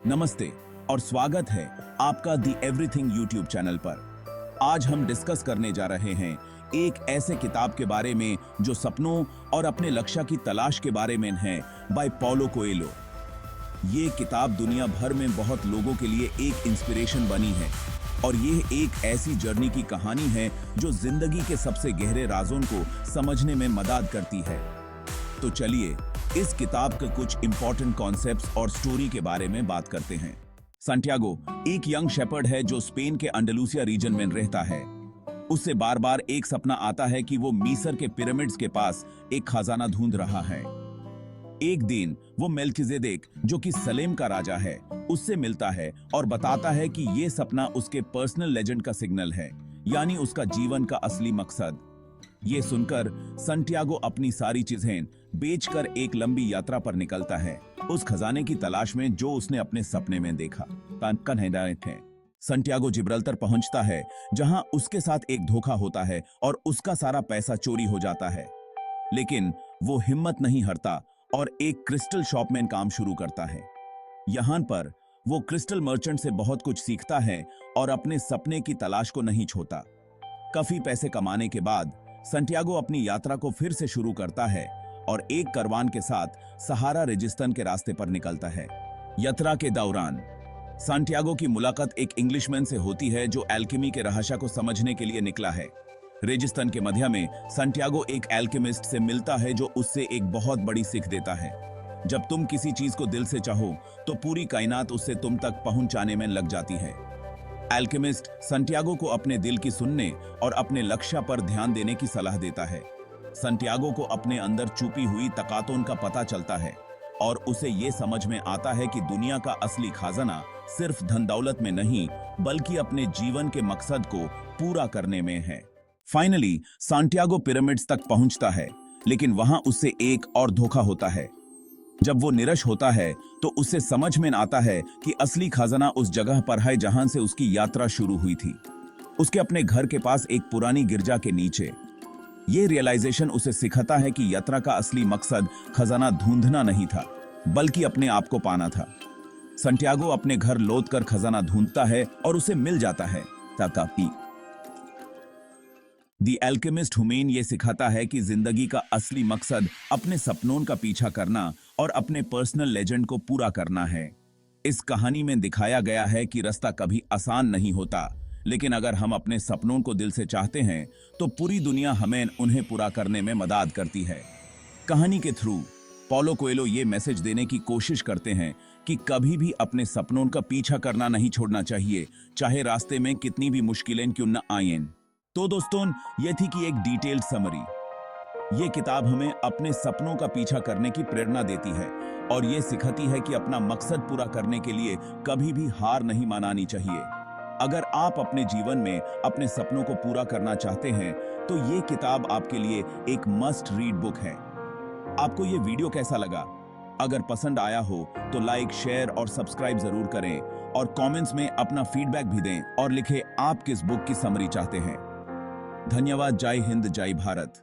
नमस्ते और स्वागत है आपका दी एवरीथिंग यूट्यूब चैनल पर। आज हम डिस्कस करने जा रहे हैं एक ऐसे किताब के बारे में जो सपनों और अपने लक्ष्य की तलाश के बारे में है, बाय पॉलो कोएल्हो। ये किताब दुनिया भर में बहुत लोगों के लिए एक इंस्पिरेशन बनी है और ये एक ऐसी जर्नी की कहानी है जो जिंदगी के सबसे गहरे राजों को समझने में मदद करती है। तो चलिए इस किताब के कुछ इंपॉर्टेंट कॉन्सेप्ट्स और स्टोरी के बारे में बात करते हैं। सांटियागो एक यंग शेपर्ड है जो स्पेन के अंडलूसिया रीजन में रहता है। उससे बार बार एक सपना आता है कि वो मिस्र के पिरामिड्स के पास एक खजाना ढूंढ रहा है। एक दिन वो मेल्किजेदेक, जो कि सलेम का राजा है, उससे मिलता है और बताता है कि ये सपना उसके पर्सनल लेजेंड का सिग्नल है, यानी उसका जीवन का असली मकसद। ये सुनकर सांटियागो अपनी सारी चीजें बेचकर एक लंबी यात्रा पर निकलता है, उस खजाने की तलाश में जो उसने अपने सपने में देखा। सांटियागो जिब्राल्टर पहुंचता है, जहां उसके साथ एक धोखा होता है और उसका सारा पैसा चोरी हो जाता है। लेकिन वो हिम्मत नहीं हारता और एक क्रिस्टल शॉप में काम शुरू करता है। यहां पर वो क्रिस्टल मर्चेंट से बहुत कुछ सीखता है और अपने सपने की तलाश को नहीं छोड़ता। काफी पैसे कमाने के बाद सांटियागो अपनी यात्रा को फिर से शुरू करता है और एक करवान के साथ सहारा रेगिस्तान के रास्ते पर निकलता है। यात्रा के दौरान सांटियागो की मुलाकात एक इंग्लिशमैन से होती है जो एल्केमी के रहस्य को समझने के लिए निकला है। रेगिस्तान के मध्य में सांटियागो एक एल्केमिस्ट से मिलता है जो उससे एक बहुत बड़ी सीख देता है। जब तुम किसी चीज को दिल से चाहो तो पूरी कायनात उससे तुम तक पहुंचाने में लग जाती है। एल्केमिस्ट सांटियागो को अपने दिल की सुनने और अपने लक्ष्य पर ध्यान देने की सलाह देता है। सांटियागो को अपने अंदर छुपी हुई ताकतों का पता चलता है और उसे ये समझ में आता है कि दुनिया का असली खजाना सिर्फ धन दौलत में नहीं, बल्कि अपने जीवन के मकसद को पूरा करने में है। फाइनली सांटियागो पिरामिड्स तक पहुंचता है, लेकिन वहां उससे एक और धोखा होता है। जब वो निराश होता है तो उसे समझ में आता है कि असली खजाना उस जगह पर है जहां से उसकी यात्रा शुरू हुई थी, उसके अपने घर के पास एक पुरानी गिरजा के नीचे। ये रियलाइजेशन उसे सिखाता है कि यात्रा का असली मकसद खजाना ढूंढना नहीं था, बल्कि अपने आप को पाना था। सांटियागो अपने घर लौट कर खजाना ढूंढता है और उसे मिल जाता है। दी एल्केमिस्ट हुमेन ये सिखाता है कि जिंदगी का असली मकसद अपने सपनों का पीछा करना और अपने पर्सनल लेजेंड को पूरा करना है। इस कहानी में दिखाया गया है कि रास्ता कभी आसान नहीं होता, लेकिन अगर हम अपने सपनों को दिल से चाहते हैं तो पूरी दुनिया हमें उन्हें पूरा करने में मदद करती है। कहानी के थ्रू पॉलो कोएल्हो ये मैसेज देने की कोशिश करते हैं कि कभी भी अपने सपनों का पीछा करना नहीं छोड़ना चाहिए, चाहे रास्ते में कितनी भी मुश्किलें क्यों न आएं। तो दोस्तों, ये थी कि एक डिटेल्ड समरी। ये किताब हमें अपने सपनों का पीछा करने की प्रेरणा देती है और ये सिखाती है कि अपना मकसद पूरा करने के लिए कभी भी हार नहीं माननी चाहिए। अगर आप अपने जीवन में अपने सपनों को पूरा करना चाहते हैं तो ये किताब आपके लिए एक मस्ट रीड बुक है। आपको ये वीडियो कैसा लगा? अगर पसंद आया हो तो लाइक, शेयर और सब्सक्राइब जरूर करें और कमेंट्स में अपना फीडबैक भी दें और लिखें आप किस बुक की समरी चाहते हैं। धन्यवाद। जय हिंद, जय भारत।